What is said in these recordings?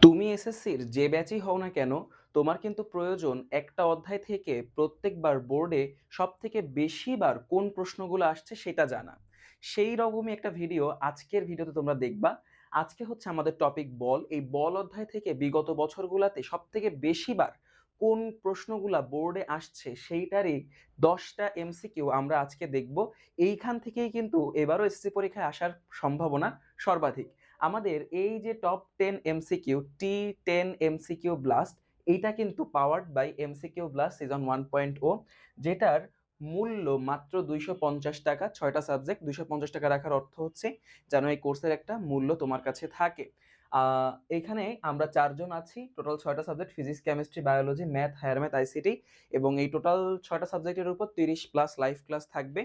তুমি এসএসসির যে ব্যাচই হও না কেন, তোমার কিন্তু প্রয়োজন একটা অধ্যায় থেকে প্রত্যেকবার বোর্ডে সবথেকে বেশিবার কোন প্রশ্নগুলো আসছে সেটা জানা। সেই রকমই একটা ভিডিও আজকের ভিডিওতে তোমরা দেখবা। আজকে হচ্ছে আমাদের টপিক বল। এই বল অধ্যায় থেকে বিগত বছরগুলোতে সবথেকে বেশিবার কোন প্রশ্নগুলা বোর্ডে আসছে সেইটারই 10টা এমসিকিউ আমরা আজকে দেখব। এইখান থেকেই কিন্তু এবারও এসএসসি পরীক্ষায় আসার সম্ভাবনা সর্বাধিক। আমাদের এই যে top 10 MCQ T10 MCQ blast, এইটা কিন্তু powered by MCQ blast season 1.0, যেটার মূল্য মাত্র 250 টাকা। 6টা সাবজেক্ট 250 টাকা রাখার অর্থ হচ্ছে যেন এই কোর্সের একটা মূল্য তোমার কাছে থাকে। এখানে আমরা 4জন আছি, টোটাল 6টা subject physics chemistry biology math higher math ICT, এবং এই টোটাল 6টা সাবজেক্টের উপর 30+ লাইভ ক্লাস থাকবে।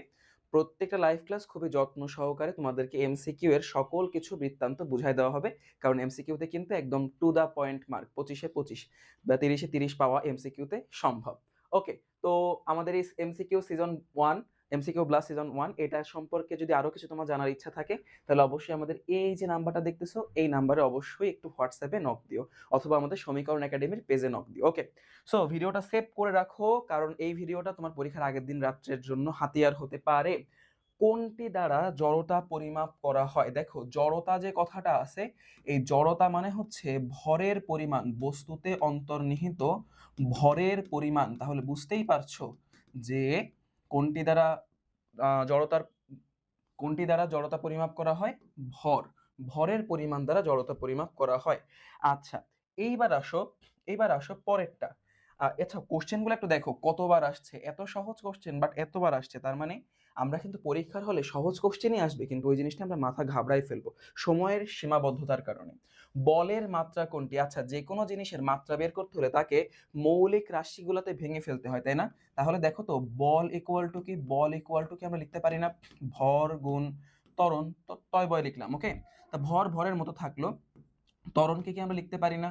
প্রত্যেকটা লাইভ ক্লাস খুবই যত্ন সহকারে তোমাদেরকে এমসিকিউ এর সকল কিছু বৃত্তান্ত বুঝাই দেওয়া হবে, কারণ এমসিকিউতে কিন্তু একদম টু দা পয়েন্ট মার্ক 25-এ 25 বা 30-এ 30 পাওয়া এমসিকিউতে সম্ভব। ওকে, তো আমাদের এই MCQ season 1, MCQ blush season 1, এটা সম্পর্কে যদি আরো কিছু তোমার জানার ইচ্ছা থাকে তাহলে অবশ্যই আমাদের এই যে নাম্বারটা দেখতেছো এই নাম্বারে অবশ্যই একটু হোয়াটসঅ্যাপে নক দিও, অথবা আমাদের সমীকরণ একাডেমির পেজে নক দিও। ওকে, সো ভিডিওটা সেভ করে রাখো, কারণ এই ভিডিওটা তোমার পরীক্ষার আগের দিন রাত্রের জন্য হাতিয়ার হতে পারে। কোনটি দ্বারা জড়তা পরিমাপ করা হয়? দেখো, জড়তা যে কথাটা আছে, এই জড়তা মানে হচ্ছে ভরের পরিমাণ, বস্তুতে অন্তর্নিহিত ভরের পরিমাণ। তাহলে বুঝতেই পারছো যে কোনটি দ্বারা জড়তার কোনটি দ্বারা জড়তা পরিমাপ করা হয়? ভর। ভরের পরিমাণ দ্বারা জড়তা পরিমাপ করা হয়। আচ্ছা, এইবার আসো এইবার আসো পরেরটা। আচ্ছা, কোশ্চেনগুলো একটু দেখো কতবার আসছে। এত সহজ কোশ্চেন বাট এতবার আসছে, তার মানে আমরা কিন্তু পরীক্ষার হলে সহজ কোশ্চেনই আসবে, কিন্তু ওই জিনিসটা আমরা মাথা ঘাবড়াই ফেলবো সময়ের সীমাবদ্ধতার কারণে। বলের মাত্রা কোনটি? আচ্ছা, যে কোনো জিনিসের মাত্রা বের করতে হলে তাকে মৌলিক রাশিগুলোতে ভেঙে ফেলতে হয়, তাই না? তাহলে দেখো তো, বল ইকুয়াল টু কি? বল ইকুয়াল টু কি আমরা লিখতে পারি না? ভর গুণ ত্বরণ, তো টয় বয় লিখলাম। ওকে, তা ভর ভরের মতো থাকলো। ত্বরণকে কি আমরা লিখতে পারি না?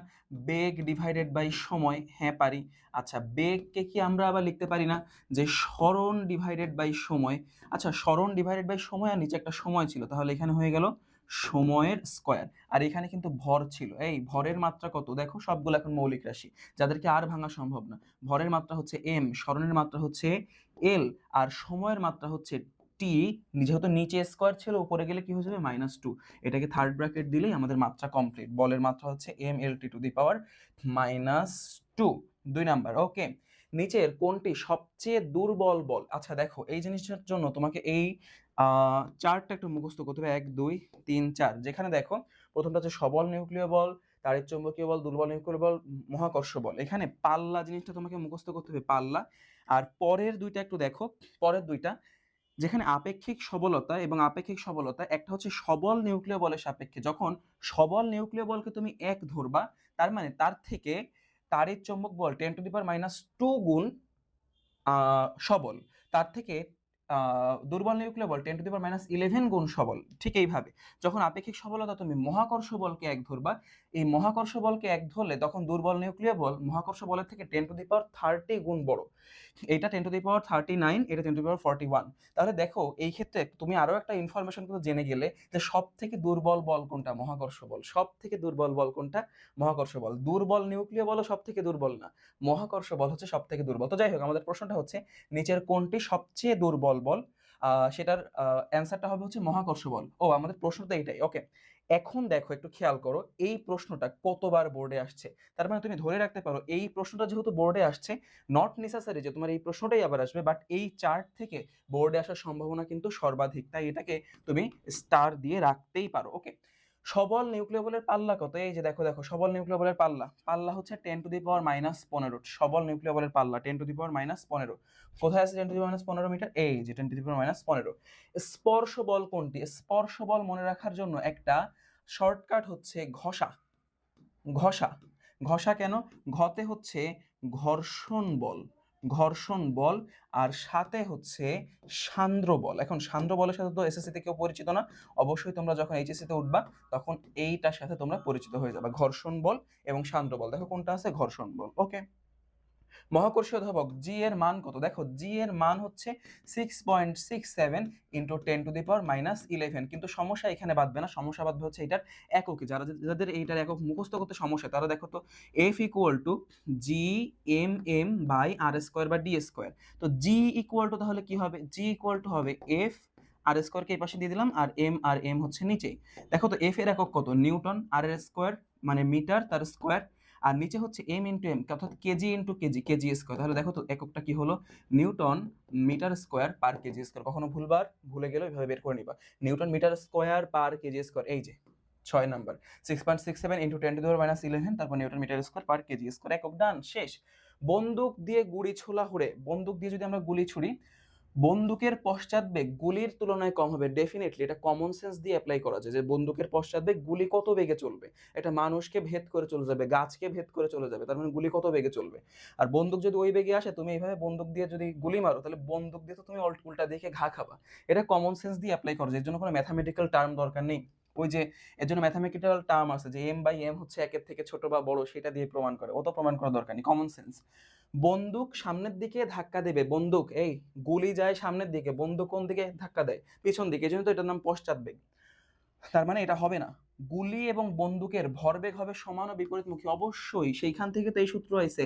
বেগ ডিভাইডেড বাই সময়, হ্যাঁ পারি। আচ্ছা, বেগকে কি আমরা আবার লিখতে পারি না যে সরণ ডিভাইডেড বাই সময়? আচ্ছা, সরণ ডিভাইডেড বাই সময়, আর নিচে একটা সময় ছিল, তাহলে এখানে হয়ে গেল সময়ের স্কয়ার। আর এখানে কিন্তু ভর ছিল। এই ভরের মাত্রা কত? দেখো, সবগুলো এখন মৌলিক রাশি, যাদেরকে আর ভাঙা সম্ভব না। ভরের মাত্রা হচ্ছে এম, সরণের মাত্রা হচ্ছে এল, আর সময়ের মাত্রা হচ্ছে টি। যেহেতু নিচে স্কয়ার ছিল, উপরে গেলে কি হয়ে যাবে? -2। এটাকে থার্ড ব্র্যাকেট দিলেই আমাদের মাত্রা কমপ্লিট। বলের মাত্রা হচ্ছে mLT⁻²। 2 নাম্বার। ওকে, নিচের কোনটি সবচেয়ে দুর্বল বল? আচ্ছা দেখো, এই জিনিসটার জন্য তোমাকে এই চারটা একটু মুখস্থ করতে হবে, 1 2 3 4। যেখানে দেখো, প্রথমটা হচ্ছে সবল নিউক্লিয় বল, তাড়িৎ চৌম্বকীয় বল, দুর্বল নিউক্লিয় বল, মহাকর্ষ বল। এখানে পাল্লা জিনিসটা তোমাকে মুখস্থ করতে হবে, পাল্লা। আর পরের দুইটা একটু দেখো, পরের দুইটা যেখানে আপেক্ষিক সবলতা এবং আপেক্ষিক সবলতা, একটা হচ্ছে সবল নিউক্লিয় বলের সাপেক্ষে। যখন সবল নিউক্লিয় বলকে তুমি 1 ধরবা, তার মানে তার থেকে তাড়িৎ চৌম্বক বল 10⁻² গুণ সবল। তার থেকে দুর্বল নিউক্লিয় বল 10⁻11 গুণ সবল। ঠিক এইভাবে যখন আপেক্ষিক সবলতা তুমি মহাকর্ষ বলকে 1 ধরবা, এই মহাকর্ষ বলকে 1 ধরলে তখন দুর্বল নিউক্লিয় বল মহাকর্ষ বলের থেকে 10⁻30 গুণ বড়। এটা 10⁻39, এটা 10⁻41। তাহলে দেখো, এই ক্ষেত্রে তুমি আরো একটা ইনফরমেশন কিন্তু জেনে গেলে যে সব থেকে দুর্বল বল কোনটা? মহাকর্ষ বল। সব থেকে দুর্বল বল কোনটা? মহাকর্ষ বল। দুর্বল নিউক্লিয় বলও সব থেকে দুর্বল না, মহাকর্ষ বল হচ্ছে সব থেকে দুর্বল। তো যাই হোক, আমাদের প্রশ্নটা হচ্ছে নিচের কোনটি সবচেয়ে দুর্বল বল? সেটার অ্যান্সারটা হবে হচ্ছে মহাকর্ষ বল। ও, আমাদের প্রশ্ন তো এইটাই। ওকে, এখন দেখো, একটু খেয়াল করো এই প্রশ্নটা কতবার বোর্ডে আসছে। তার মানে তুমি ধরে রাখতে পারো এই প্রশ্নটা যেহেতু বোর্ডে আসছে, নট নেসেসারি যে তোমার এই প্রশ্নটাই আবার আসবে, বাট এই চার্ট থেকে বোর্ডে আসার সম্ভাবনা কিন্তু সর্বাধিক, তাই এটাকে তুমি স্টার দিয়ে রাখতেই পারো। ওকে, সবল নিউক্লিয় বলের পাল্লা কত? এই যে দেখো দেখো, সবল নিউক্লিয় বলের পাল্লা পাল্লা হচ্ছে 10⁻⁻15। সবল নিউক্লিয় বলের পাল্লা 10⁻⁻15। কোথায় আছে 10⁻⁻15 মিটার? এই যে 10⁻⁻15। স্পর্শ বল কোনটি? স্পর্শ বল মনে রাখার জন্য একটা শর্টকাট হচ্ছে ঘষা। ঘষা। ঘষা কেন? ঘতে হচ্ছে ঘর্ষণ বল, ঘর্ষণ বল, আর সাথে হচ্ছে সান্দ্র বল। এখন সান্দ্র বলের সাথে তো এসএসসি তে কেউ পরিচিত না, অবশ্যই তোমরা যখন এইচএসসি তে উঠবা তখন এইটার সাথে তোমরা পরিচিত হয়ে যাবে, ঘর্ষণ বল এবং সান্দ্র বল। দেখো কোনটা আছে? ঘর্ষণ বল। ওকে, মহাকর্ষীয় ধাবক জি এর মান কত? দেখো জি এর মান হচ্ছে 6.67 ইন্টু 10⁻11। কিন্তু সমস্যা এখানে বাঁধবে না, সমস্যা বাঁধবে হচ্ছে এটার এককে। যাদের এইটার একক মুখস্থ করতে সমস্যা তারা দেখো তো F equal to G M M by R square বা ডি স্কোয়ার। তো জি ইকুয়াল টু তাহলে কি হবে? জি ইকুয়াল টু হবে এফ আর স্কোয়ারকে এই পাশে দিয়ে দিলাম, আর এম হচ্ছে নিচেই। দেখো তো এফ এর একক কত? নিউটন, আর এর স্কোয়ার মানে মিটার তার স্কোয়ার, আর নিচে হচ্ছে এম ইন্টু এম অর্থাৎ KG into KG, KG square. তাহলে দেখো তো এককটা কি হলো? Newton metre square per KG square. কখনো ভুলে গেলে এভাবে বের করে নিবা, newton metre square per KG square. এই যে 6 নাম্বার 6.67 ইন্টু 10⁻11, তারপর newton metre square per KG square. একক ডান, শেষ। বন্দুক দিয়ে গুলি ছোলা হুড়ে, বন্দুক দিয়ে যদি আমরা গুলি ছুড়ি, বন্দুকের পশ্চাৎবেগ গুলির তুলনায় কম হবে। ডেফিনেটলি এটা কমন সেন্স দিয়ে অ্যাপ্লাই করা যায় যে বন্দুকের পশ্চাৎবেগ গুলি কত বেগে চলবে, এটা মানুষকে ভেদ করে চলে যাবে, গাছকে ভেদ করে চলে যাবে, তার মানে গুলি কত বেগে চলবে। আর বন্দুক যদি ওই বেগে আসে, তুমি এইভাবে বন্দুক দিয়ে যদি গুলি মারো, তাহলে বন্দুক দিয়ে তো তুমি উল্টা দেখে ঘা খাবা। এটা কমন সেন্স দিয়ে অ্যাপ্লাই করা যায়, এর জন্য কোনো ম্যাথামেটিক্যাল টার্ম দরকার নেই। ওই যে এর জন্য ম্যাথামেটিক্যাল টার্ম আছে যে এম বাই এম হচ্ছে একের থেকে ছোট বা বড়, সেটা দিয়ে প্রমাণ করে, অত প্রমাণ করার দরকার নেই, কমন সেন্স। বন্দুক সামনের দিকে ধাক্কা দেবে, বন্দুক এই গুলি যায় সামনের দিকে, বন্দুক কোন দিকে ধাক্কা দেয়? পিছন দিকে, এই জন্য তো এটার নাম পশ্চাৎবেগ। তার মানে এটা হবে না। গুলি এবং বন্দুকের ভরবেগ হবে সমান ও বিপরীতমুখী, অবশ্যই সেইখান থেকে তো এই সূত্র আইছে।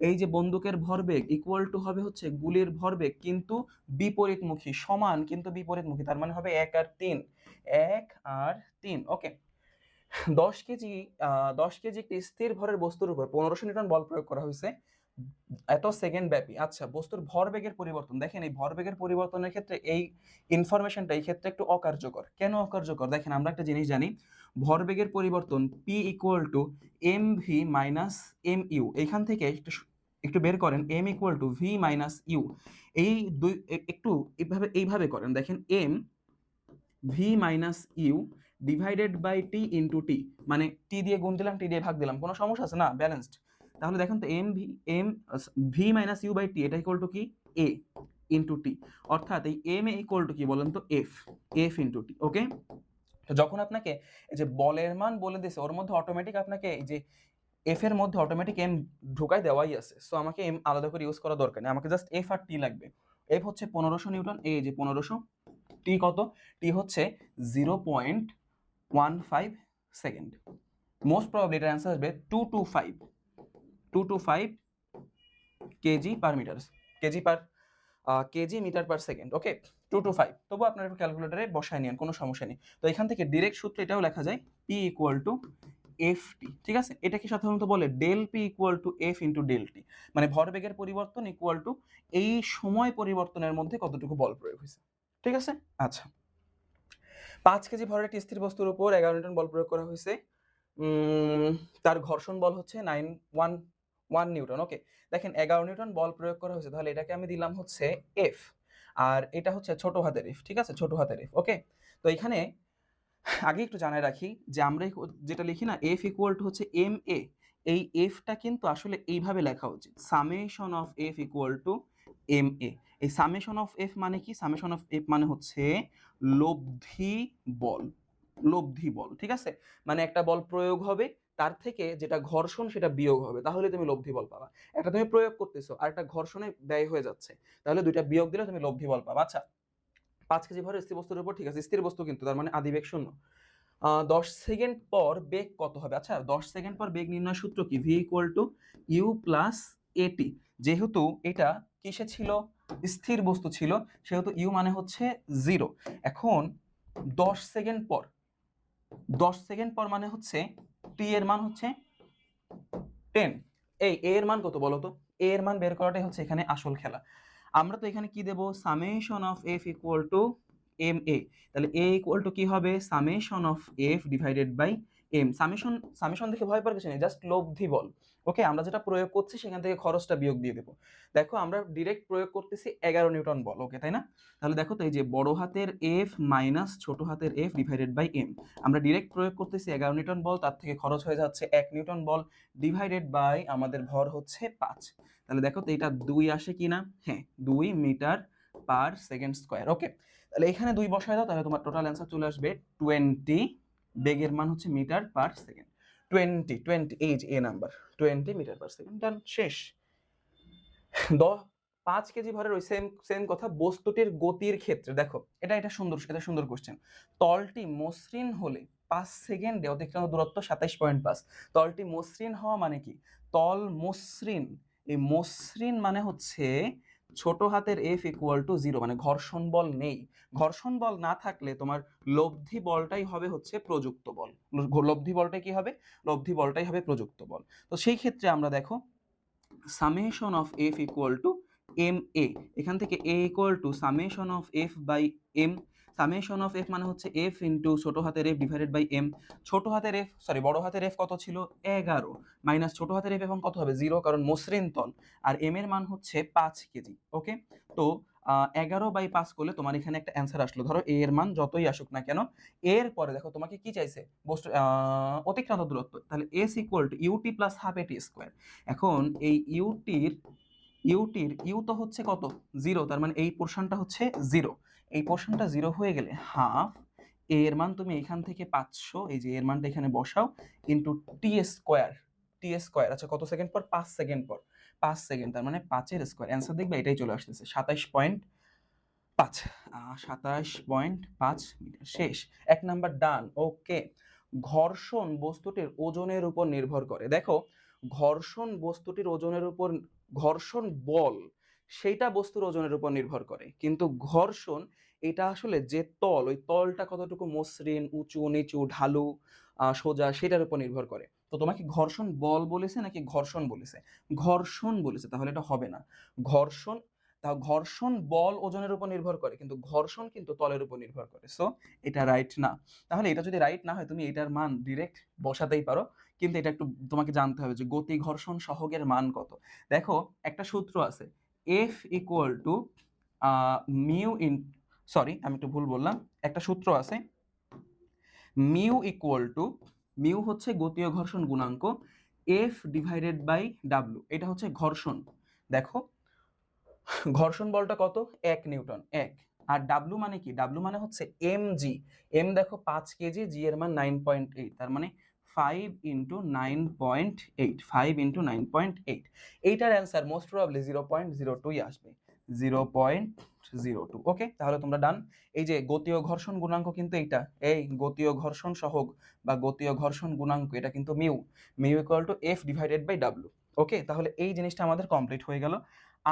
এই যে বন্দুকের ভরবেগ ইকুয়াল টু হবে হচ্ছে গুলির ভরবেগ কিন্তু বিপরীতমুখী, সমান কিন্তু বিপরীতমুখী, তার মানে হবে 1 আর 3, 1 আর 3। ওকে। 10 কেজি 10 কেজি একটি স্থির ভরের বস্তুর উপর 1500 নিউটন বল প্রয়োগ করা হয়েছে এত সেকেন্ড ব্যাপী। আচ্ছা, বস্তুর ভরবেগের পরিবর্তন, দেখেন এই ভরবেগের পরিবর্তনের ক্ষেত্রে এই ইনফরমেশনটা এই ক্ষেত্রে একটু অকার্যকর। কেন অকার্যকর? দেখেন আমরা একটা জিনিস জানি, ভরবেগের পরিবর্তন P equal to M V minus M U. এইখান থেকে একটু বের করেন M equal to V minus U. এই দুই একটু এইভাবে করেন, দেখেন M V minus U divided by T into T, মানে টি দিয়ে গুণ দিলাম, টি দিয়ে ভাগ দিলাম, কোনো সমস্যা আছে না? ব্যালেন্সড। তাহলে দেখেন তো M V minus U by T এটা ইকুয়াল টু কি? A into T. অর্থাৎ এই এম এ ইকুয়াল টু কি বলেন তো? F into T. ওকে। তো যখন আপনাকে এই যে বলের মান বলে দিয়েছে, ওর মধ্যে অটোমেটিক আপনাকে এই যে এফ এর মধ্যে অটোমেটিক এম ঢুকাই দেওয়াই আছে, সো আমাকে এম আলাদা করে ইউজ করা দরকার নেই, আমাকে জাস্ট এফ আর টি লাগবে। এফ হচ্ছে 1500 নিউটন, এই যে 1500। টি কত? টি হচ্ছে 0.15 সেকেন্ড। মোস্ট প্রবাবলি এটার অ্যান্সার আসবে 225 KG per metre, KG metre per second. Okay, 225। তবু আপনার একটু ক্যালকুলেটারে বসায় নিন, কোনো সমস্যা নেই। তো এখান থেকে ডিরেক্ট সূত্র এটাও লেখা যায়, P equal to F T. ঠিক আছে, এটা কি সাধারণত বলে del P equal to F into del T, মানে ভরবেগের পরিবর্তন ইকুয়াল টু এই সময় পরিবর্তনের মধ্যে কতটুকু বল প্রয়োগ হয়েছে। ঠিক আছে। আচ্ছা, 5 কেজি ভরের একটি স্থির বস্তুর উপর 11 নিউটন বল প্রয়োগ করা হয়েছে। তার ঘর্ষণ বল হচ্ছে 911 নিউটন। ওকে, দেখেন 11 নিউটন বল প্রয়োগ করা হয়েছে, তাহলে এটাকে আমি দিলাম হচ্ছে এফ, আর এটা হচ্ছে ছোট হাতের এফ। ঠিক আছে, ছোট হাতের এফ। ওকে, তো এখানে আগে একটু জানাই রাখি যে আমরা যেটা লিখি না এফ ইকুয়াল টু হচ্ছে এম এ, এই এফটা কিন্তু আসলে এইভাবে লেখা উচিত, summation of F equal to M A. এই সামেশন অফ এফ মানে কি? সামেশন অফ এফ মানে হচ্ছে লব্ধি বল, লব্ধি বল। ঠিক আছে, মানে একটা বল প্রয়োগ হবে, তার থেকে যেটা ঘর্ষণ সেটা বিয়োগ হবে, তাহলে তুমি লব্ধি বল পাবা। একটা তুমি প্রয়োগ করতেছো আর একটা ঘর্ষণে ব্যয় হয়ে যাচ্ছে, তাহলে দুইটা বিয়োগ দিলে তুমি লব্ধি বল পাবা। আচ্ছা, 5 কেজি ভরের স্থির বস্তুর উপর, ঠিক আছে স্থির বস্তু কিন্তু, তার মানে আদিবেগ শূন্য। 10 সেকেন্ড পর বেগ কত হবে? আচ্ছা, 10 সেকেন্ড পর বেগ নির্ণয় সূত্র কি? V equal to U plus A T. যেহেতু এটা কিসে ছিল? স্থির বস্তু ছিল, সেহেতু ইউ মানে হচ্ছে 0। এখন 10 সেকেন্ড পর, 10 সেকেন্ড পর মানে হচ্ছে টি এর মান হচ্ছে 10। এই এ এর মান কত বলো তো? এ এর মান বের করাটাই হচ্ছে এখানে আসল খেলা। আমরা তো এখানে কি দেব? Summation of F equal to M A. তাহলে এ ইকুয়াল টু কি হবে? Summation of F divided by M. Summation দেখে ভয় পাওয়ার কিছু নেই, জাস্ট লব্ধি বল। ওকে, আমরা যেটা প্রয়োগ করছি সেখান থেকে খরচটা বিয়োগ দিয়ে দেবো। দেখো আমরা ডিরেক্ট প্রয়োগ করতেছি 11 নিউটন বল। ওকে, তাই না? তাহলে দেখো তো এই যে বড় হাতের এফ মাইনাস ছোট হাতের এফ ডিভাইডেড বাই এম, আমরা ডিরেক্ট প্রয়োগ করতেছি 11 নিউটন বল, তার থেকে খরচ হয়ে যাচ্ছে 1 নিউটন বল ডিভাইডেড বাই আমাদের ভর হচ্ছে 5। তাহলে দেখো তো এটা 2 আসে কিনা? হ্যাঁ, 2 মিটার পার সেকেন্ড স্কোয়ার। ওকে, তাহলে এখানে 2 বসায় দাও, তাহলে তোমার টোটাল অ্যান্সার চলে আসবে 20। বেগের মান হচ্ছে মিটার পার সেকেন্ড, 20 এই যে এ নাম্বার, 20 মিটার পার সেকেন্ড। ডান, শেষ। 5 কেজি ভরের ওই সেম সেম কথা বস্তুটির গতির ক্ষেত্রে দেখো, এটা সুন্দর কোশ্চেন। তলটি মসৃণ হলে 5 সেকেন্ডে অতিক্রান্ত দূরত্ব 27.5। তলটি মসৃণ হওয়া মানে কি? তল মসৃণ, এই মসৃণ মানে হচ্ছে ছোট হাতের f ইকুয়াল টু 0, মানে ঘর্ষণ বল নেই। ঘর্ষণ বল না থাকলে তোমার লব্ধি বলটাই হবে হচ্ছে প্রযুক্ত বল। লব্ধি বলটাই কি হবে? লব্ধি বলটাই হবে প্রযুক্ত বল। তো সেই ক্ষেত্রে আমরা দেখো summation of F equal to M A, এখান থেকে A equal to summation of F by M. Summation of F মানে হচ্ছে এফ ইন্টু ছোট হাতের এফ ডিভাইডেড বাই এম। ছোট হাতের এফ সরি বড় হাতের এফ কত ছিল? 11 মাইনাস ছোট হাতের এফ এখন কত হবে? 0, কারণ মসৃণ তল, আর এম এর মান হচ্ছে 5 কেজি। ওকে, তো 11/5 করলে তোমার এখানে একটা অ্যান্সার আসলো। ধরো এ এর মান যতই আসুক না কেন, এর পরে দেখো তোমাকে কি চাইছে? বস্তু অতিক্রান্ত দূরত্ব, তাহলে S equal to U T plus half A T square. এখন এই ইউটির ইউ তো হচ্ছে কত? 0, তার মানে এই পোর্শনটা হচ্ছে 0। এই পোর্শনটা 0 হয়ে গেলে হাফ এর মান তুমি এখান থেকে 500, এই যে এর মানটা এখানে বসাও, ইন্টু টি স্কোয়ার। আচ্ছা কত সেকেন্ড পর? 5 সেকেন্ড পর। 5 সেকেন্ড, তার মানে 5 এর স্কোয়ার। অ্যান্সার দেখবে এটাই চলে আসতেছে 27.5। 27.5 মিটার। শেষ, 1 নাম্বার ডান। ওকে, ঘর্ষণ বস্তুটির ওজনের উপর নির্ভর করে। দেখো, ঘর্ষণ বস্তুটির ওজনের উপর, ঘর্ষণ বল সেইটা বস্তুর ওজনের উপর নির্ভর করে, কিন্তু ঘর্ষণ এটা আসলে যে তল, ওই তলটা কতটুকু মসৃণ, উঁচু নিচু, ঢালু, সোজা, সেটার উপর নির্ভর করে। তো তোমাকে ঘর্ষণ বল বলেছে নাকি ঘর্ষণ বলেছে? ঘর্ষণ বলেছে, তাহলে এটা হবে না। ঘর্ষণ, তা ঘর্ষণ বল ওজনের উপর নির্ভর করে, কিন্তু ঘর্ষণ কিন্তু তলের উপর নির্ভর করে। সো এটা রাইট না। তাহলে এটা যদি রাইট না হয়, তুমি এটার মান ডিরেক্ট বসাতেই পারো, কিন্তু এটা একটু তোমাকে জানতে হবে যে গতি ঘর্ষণ সহগের মান কত। দেখো একটা সূত্র আছে, F equal two mu in, sorry আমি একটু ভুল বললাম, একটা সূত্র আছে মিউ ইকুয়াল টু, মিউ হচ্ছে গতীয় ঘর্ষণ গুণাঙ্ক, এফ ডিভাইডেড বাই ডাব্লু, এটা হচ্ছে ঘর্ষণ। দেখো ঘর্ষণ বলটা কত? 1 নিউটন, 1। আর ডাব্লু মানে কি? ডাব্লু মানে হচ্ছে এম জি। এম দেখো 5 কেজি, জি এর মান 9.8, তার মানে 5 ইন্টু 9.8, 5 ইন্টু 9.8। এইটার অ্যান্সার মোস্ট প্রবাবলি 0.02 আসবে, 0.02। ওকে, তাহলে তোমরা ডান। এই যে গতীয় ঘর্ষণ গুণাঙ্ক কিন্তু এইটা, এই গতীয় ঘর্ষণ সহগ বা গতীয় ঘর্ষণ গুণাঙ্ক, এটা কিন্তু mu, mu equal to F divided by W. Okay, তাহলে এই জিনিসটা আমাদের কমপ্লিট হয়ে গেল।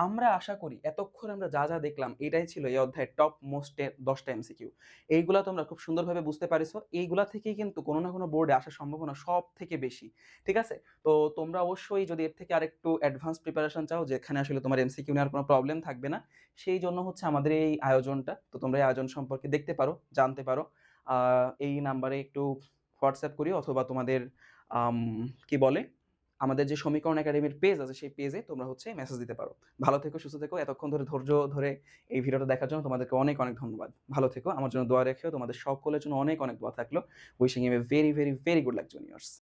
আমরা আশা করি এতক্ষণ আমরা যা যা দেখলাম এটাই ছিল এই অধ্যায়ের টপ মোস্ট 10টা এমসিকিউ। এইগুলা তোমরা খুব সুন্দরভাবে বুঝতে পারিছো। এইগুলা থেকেই কিন্তু কোনো না কোনো বোর্ডে আসার সম্ভাবনা সব থেকে বেশি। ঠিক আছে, তো তোমরা অবশ্যই যদি এর থেকে আরেকটু অ্যাডভান্স প্রিপারেশন চাও, যেখানে আসলে তোমার এমসিকিউ নেওয়ার কোনো প্রবলেম থাকবে না, সেই জন্য হচ্ছে আমাদের এই আয়োজনটা। তো তোমরা এই আয়োজন সম্পর্কে দেখতে পারো, জানতে পারো। এই নাম্বারে একটু হোয়াটসঅ্যাপ করি, অথবা তোমাদের কি বলে, আমাদের যে সমীকরণ একাডেমির পেজ আছে সেই পেজে তোমরা হচ্ছে মেসেজ দিতে পারো। ভালো থেকো, সুস্থ থেকো। এতক্ষণ ধরে ধৈর্য ধরে এই ভিডিওটা দেখার জন্য তোমাদেরকে অনেক অনেক ধন্যবাদ। ভালো থেকো, আমার জন্য দোয়া রেখেও। তোমাদের সকলের জন্য অনেক অনেক দোয়া থাকলো। Wishing you a very very very good luck juniors.